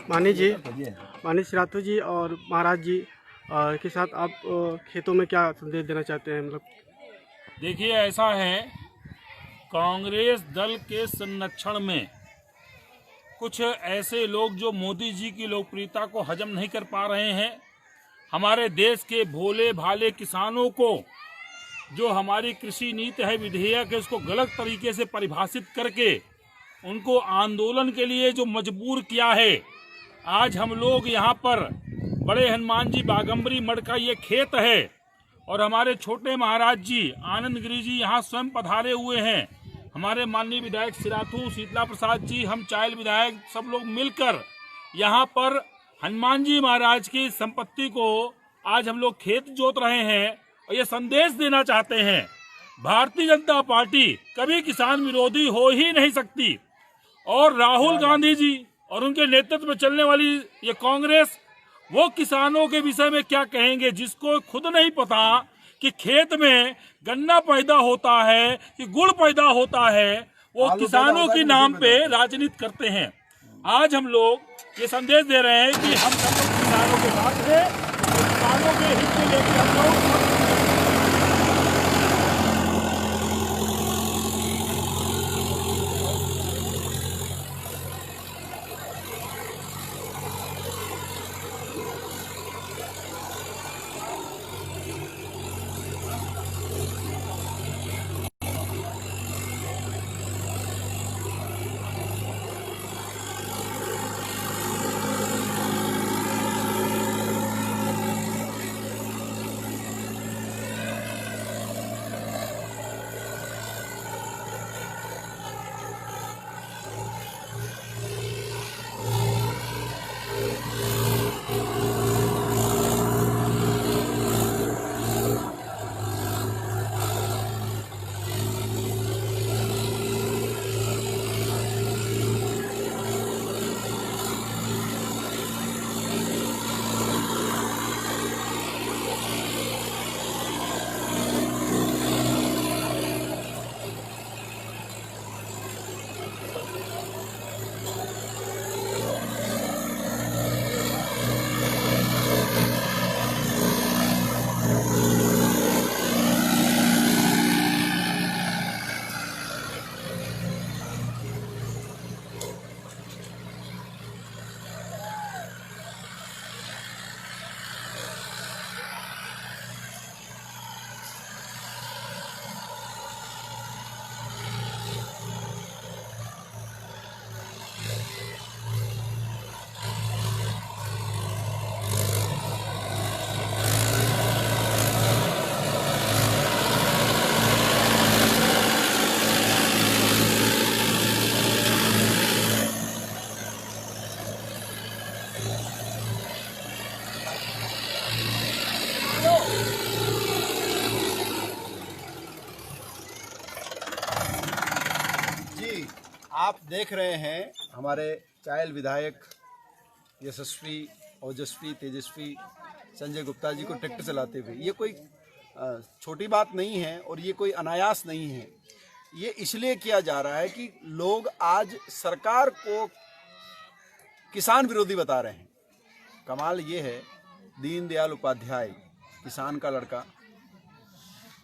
माननीय सिराथू जी और महाराज जी के साथ आप खेतों में क्या संदेश देना चाहते हैं? मतलब देखिए, ऐसा है, कांग्रेस दल के संरक्षण में कुछ ऐसे लोग जो मोदी जी की लोकप्रियता को हजम नहीं कर पा रहे हैं, हमारे देश के भोले भाले किसानों को जो हमारी कृषि नीति है, विधेयक है, उसको गलत तरीके से परिभाषित करके उनको आंदोलन के लिए जो मजबूर किया है। आज हम लोग यहाँ पर बड़े हनुमान जी बागंबरी मठ का ये खेत है और हमारे छोटे महाराज जी आनंद गिरी जी यहाँ स्वयं पधारे हुए हैं। हमारे माननीय विधायक सिराथू, शीतला प्रसाद जी, हम चायल विधायक सब लोग मिलकर यहाँ पर हनुमान जी महाराज की संपत्ति को आज हम लोग खेत जोत रहे हैं और ये संदेश देना चाहते हैं, भारतीय जनता पार्टी कभी किसान विरोधी हो ही नहीं सकती। और राहुल गांधी जी और उनके नेतृत्व में चलने वाली ये कांग्रेस वो किसानों के विषय में क्या कहेंगे, जिसको खुद नहीं पता कि खेत में गन्ना पैदा होता है कि गुड़ पैदा होता है, वो किसानों के नाम पे राजनीति करते हैं। आज हम लोग ये संदेश दे रहे हैं कि हम सब लोग किसानों के साथ हैं, किसानों के हित को लेकर हम लोग आप देख रहे हैं हमारे चायल विधायक यशस्वी, ओजस्वी, तेजस्वी संजय गुप्ता जी को ट्रैक्टर चलाते हुए। ये कोई छोटी बात नहीं है और ये कोई अनायास नहीं है। ये इसलिए किया जा रहा है कि लोग आज सरकार को किसान विरोधी बता रहे हैं। कमाल ये है, दीनदयाल उपाध्याय किसान का लड़का,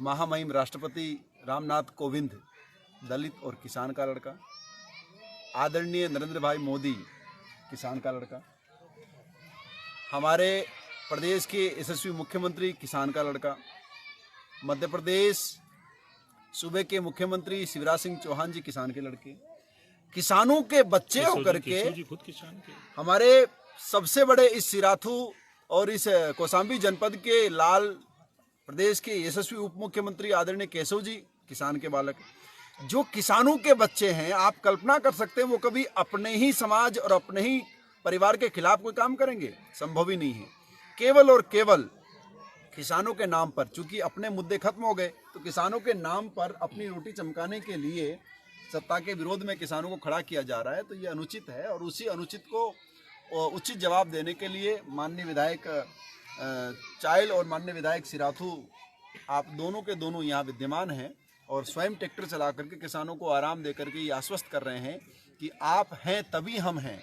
महामहिम राष्ट्रपति रामनाथ कोविंद दलित और किसान का लड़का, आदरणीय नरेंद्र भाई मोदी किसान का लड़का, हमारे प्रदेश के यशस्वी मुख्यमंत्री किसान का लड़का, मध्य प्रदेश सूबे के मुख्यमंत्री शिवराज सिंह चौहान जी किसान के लड़के, किसानों के बच्चे होकर के हमारे सबसे बड़े इस सिराथू और इस कौशाम्बी जनपद के लाल प्रदेश के यशस्वी उप मुख्यमंत्री आदरणीय केशव जी किसान के बालक, जो किसानों के बच्चे हैं। आप कल्पना कर सकते हैं वो कभी अपने ही समाज और अपने ही परिवार के खिलाफ कोई काम करेंगे? संभव ही नहीं है। केवल और केवल किसानों के नाम पर, चूंकि अपने मुद्दे खत्म हो गए, तो किसानों के नाम पर अपनी रोटी चमकाने के लिए सत्ता के विरोध में किसानों को खड़ा किया जा रहा है। तो ये अनुचित है और उसी अनुचित को उचित जवाब देने के लिए माननीय विधायक चायल और माननीय विधायक सिराथू, आप दोनों के दोनों यहाँ विद्यमान हैं और स्वयं ट्रैक्टर चला करके किसानों को आराम दे करके ये आश्वस्त कर रहे हैं कि आप हैं तभी हम हैं,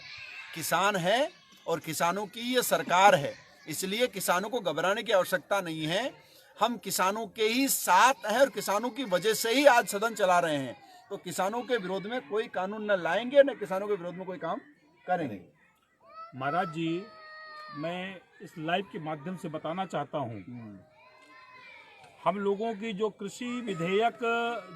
किसान हैं और किसानों की ये सरकार है, इसलिए किसानों को घबराने की आवश्यकता नहीं है। हम किसानों के ही साथ हैं और किसानों की वजह से ही आज सदन चला रहे हैं। तो किसानों के विरोध में कोई कानून न लाएंगे, न किसानों के विरोध में कोई काम करेंगे। महाराज जी, मैं इस लाइव के माध्यम से बताना चाहता हूँ, हम लोगों की जो कृषि विधेयक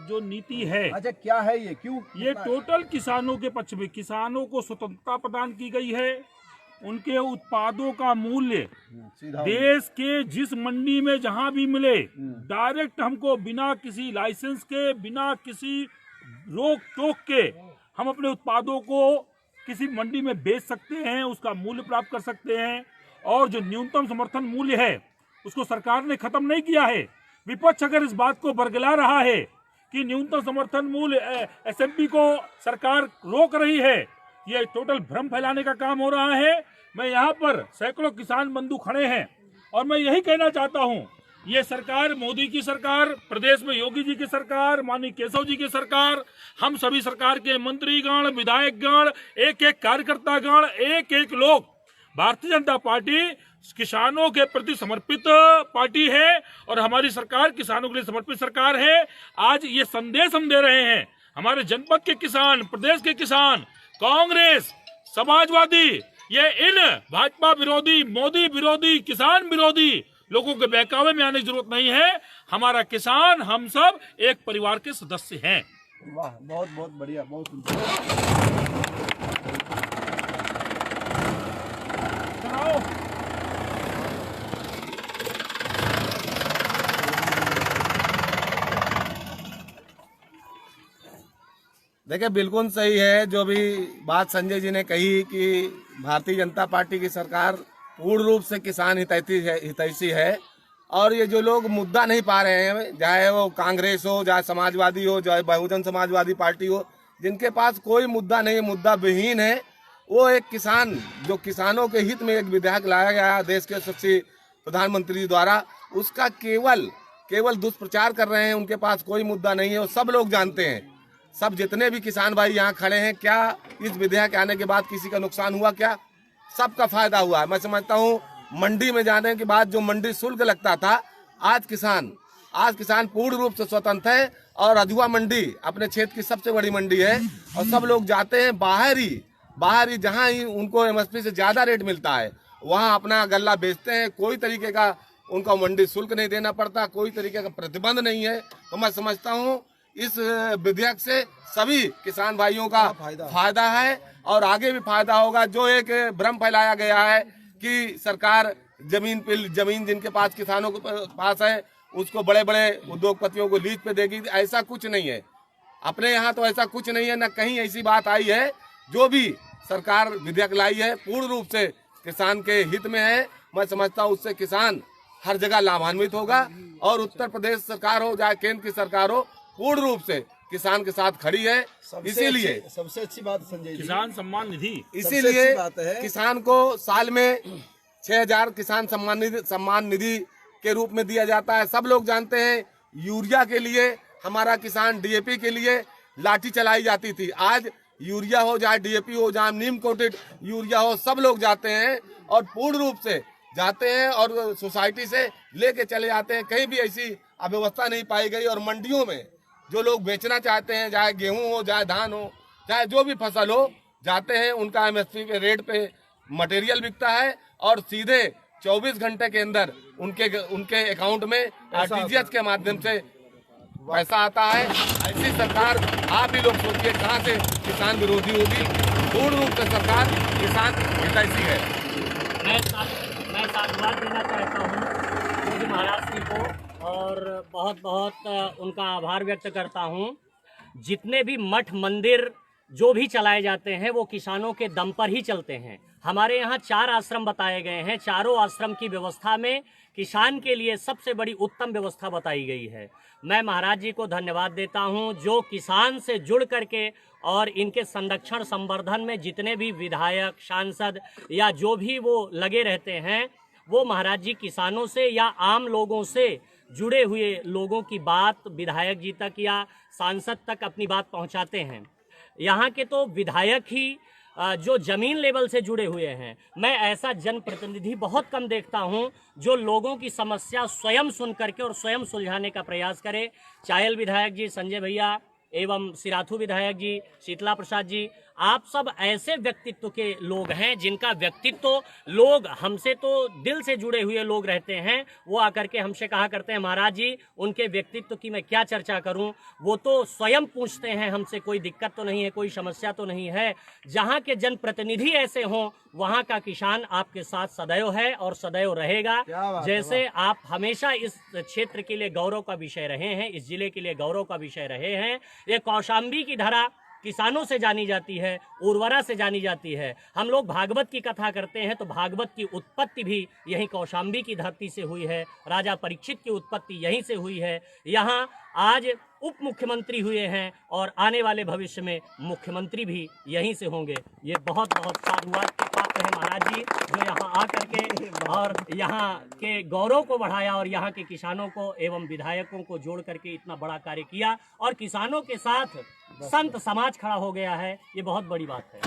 जो नीति है, अच्छा क्या है ये, क्यों ये टोटल किसानों के पक्ष में, किसानों को स्वतंत्रता प्रदान की गई है। उनके उत्पादों का मूल्य सीधा देश के जिस मंडी में जहां भी मिले, डायरेक्ट हमको बिना किसी लाइसेंस के, बिना किसी रोक टोक के हम अपने उत्पादों को किसी मंडी में बेच सकते हैं, उसका मूल्य प्राप्त कर सकते हैं। और जो न्यूनतम समर्थन मूल्य है उसको सरकार ने खत्म नहीं किया है। विपक्ष अगर इस बात को बरगला रहा है कि न्यूनतम समर्थन मूल्य एसएमपी को सरकार रोक रही है, ये टोटल भ्रम फैलाने का काम हो रहा है। मैं यहाँ पर सैकड़ों किसान बंधु खड़े हैं और मैं यही कहना चाहता हूँ, ये सरकार, मोदी की सरकार, प्रदेश में योगी जी की सरकार, माननीय केशव जी की सरकार, हम सभी सरकार के मंत्रीगण, विधायकगण, एक एक कार्यकर्तागण, एक एक लोग, भारतीय जनता पार्टी किसानों के प्रति समर्पित पार्टी है और हमारी सरकार किसानों के लिए समर्पित सरकार है। आज ये संदेश हम दे रहे हैं, हमारे जनपद के किसान, प्रदेश के किसान, कांग्रेस, समाजवादी, ये इन भाजपा विरोधी, मोदी विरोधी, किसान विरोधी लोगों के बहकावे में आने की जरूरत नहीं है। हमारा किसान, हम सब एक परिवार के सदस्य हैं। वाह, बहुत बहुत बढ़िया, बहुत सुंदर। देखिए, बिल्कुल सही है जो भी बात संजय जी ने कही कि भारतीय जनता पार्टी की सरकार पूर्ण रूप से किसान हितैषी है। और ये जो लोग मुद्दा नहीं पा रहे हैं, चाहे वो कांग्रेस हो, चाहे समाजवादी हो, चाहे बहुजन समाजवादी पार्टी हो, जिनके पास कोई मुद्दा नहीं, मुद्दा विहीन है, वो एक किसान, जो किसानों के हित में एक विधेयक लाया गया देश के यशस्वी प्रधानमंत्री द्वारा, उसका केवल दुष्प्रचार कर रहे हैं। उनके पास कोई मुद्दा नहीं है, वो सब लोग जानते हैं। सब जितने भी किसान भाई यहाँ खड़े हैं, क्या इस विधेयक आने के बाद किसी का नुकसान हुआ? क्या सबका फायदा हुआ है। मैं समझता हूँ मंडी में जाने के बाद जो मंडी शुल्क लगता था, आज किसान पूर्ण रूप से स्वतंत्र है। और अधुआ मंडी अपने क्षेत्र की सबसे बड़ी मंडी है और सब लोग जाते हैं बाहर ही जहाँ ही उनको एमएसपी से ज्यादा रेट मिलता है, वहाँ अपना गल्ला बेचते हैं। कोई तरीके का उनको मंडी शुल्क नहीं देना पड़ता, कोई तरीके का प्रतिबंध नहीं है। तो मैं समझता हूँ इस विधेयक से सभी किसान भाइयों का फायदा है और आगे भी फायदा होगा। जो एक भ्रम फैलाया गया है कि सरकार जमीन जिनके पास, किसानों के पास है, उसको बड़े बड़े उद्योगपतियों को लीज पे देगी, ऐसा कुछ नहीं है। अपने यहाँ तो ऐसा कुछ नहीं है, न कहीं ऐसी बात आई है। जो भी सरकार विधेयक लाई है पूर्ण रूप से किसान के हित में है। मैं समझता हूँ उससे किसान हर जगह लाभान्वित होगा और उत्तर प्रदेश सरकार हो चाहे केंद्र की सरकार हो, पूर्ण रूप से किसान के साथ खड़ी है। इसीलिए सबसे अच्छी बात संजय जी, किसान सम्मान निधि, इसीलिए किसान को साल में 6,000 किसान सम्मान निधि के रूप में दिया जाता है। सब लोग जानते हैं यूरिया के लिए हमारा किसान, डीएपी के लिए लाठी चलाई जाती थी। आज यूरिया हो चाहे डीएपी हो, जहाँ नीम कोटेड यूरिया हो, सब लोग जाते हैं और पूर्ण रूप से जाते हैं और सोसाइटी से लेके चले जाते हैं। कहीं भी ऐसी अव्यवस्था नहीं पाई गई। और मंडियों में जो लोग बेचना चाहते हैं, चाहे गेहूं हो, चाहे धान हो, चाहे जो भी फसल हो, जाते हैं, उनका एमएसपी के रेट पे मटेरियल बिकता है और सीधे 24 घंटे के अंदर उनके अकाउंट में आरटीजीएस के माध्यम से पैसा आता है। ऐसी सरकार आप ही लोग सोचिए कहाँ से किसान विरोधी होगी। पूर्ण रूप से सरकार किसान हितैषी है। मैं साधुवाद देना चाहता हूँ मोदी महाराज जी को और बहुत बहुत उनका आभार व्यक्त करता हूँ। जितने भी मठ मंदिर जो भी चलाए जाते हैं वो किसानों के दम पर ही चलते हैं। हमारे यहाँ 4 आश्रम बताए गए हैं। चारों आश्रम की व्यवस्था में किसान के लिए सबसे बड़ी उत्तम व्यवस्था बताई गई है। मैं महाराज जी को धन्यवाद देता हूँ जो किसान से जुड़ करके और इनके संरक्षण संवर्धन में जितने भी विधायक, सांसद या जो भी वो लगे रहते हैं, वो महाराज जी किसानों से या आम लोगों से जुड़े हुए लोगों की बात विधायक जी तक या सांसद तक अपनी बात पहुंचाते हैं। यहाँ के तो विधायक ही जो जमीन लेवल से जुड़े हुए हैं। मैं ऐसा जनप्रतिनिधि बहुत कम देखता हूं जो लोगों की समस्या स्वयं सुन करके और स्वयं सुलझाने का प्रयास करे। चायल विधायक जी, संजय भैया एवं सिराथू विधायक जी, शीतला प्रसाद जी, आप सब ऐसे व्यक्तित्व के लोग हैं जिनका व्यक्तित्व लोग हमसे तो दिल से जुड़े हुए लोग रहते हैं। वो आकर के हमसे कहा करते हैं महाराज जी उनके व्यक्तित्व की मैं क्या चर्चा करूं, वो तो स्वयं पूछते हैं हमसे कोई दिक्कत तो नहीं है, कोई समस्या तो नहीं है। जहां के जनप्रतिनिधि ऐसे हों वहां का किसान आपके साथ सदैव है और सदैव रहेगा। जैसे आप हमेशा इस क्षेत्र के लिए गौरव का विषय रहे हैं, इस जिले के लिए गौरव का विषय रहे हैं। ये कौशाम्बी की धरा किसानों से जानी जाती है, उर्वरा से जानी जाती है। हम लोग भागवत की कथा करते हैं तो भागवत की उत्पत्ति भी यहीं कौशाम्बी की धरती से हुई है। राजा परीक्षित की उत्पत्ति यहीं से हुई है। यहाँ आज उप मुख्यमंत्री हुए हैं और आने वाले भविष्य में मुख्यमंत्री भी यहीं से होंगे। ये बहुत बहुत साधुवाद के पात्र हैं महाराज जी, जो यहाँ आकर के और यहाँ के गौरव को बढ़ाया और यहाँ के किसानों को एवं विधायकों को जोड़ करके इतना बड़ा कार्य किया और किसानों के साथ संत समाज खड़ा हो गया है। ये बहुत बड़ी बात है।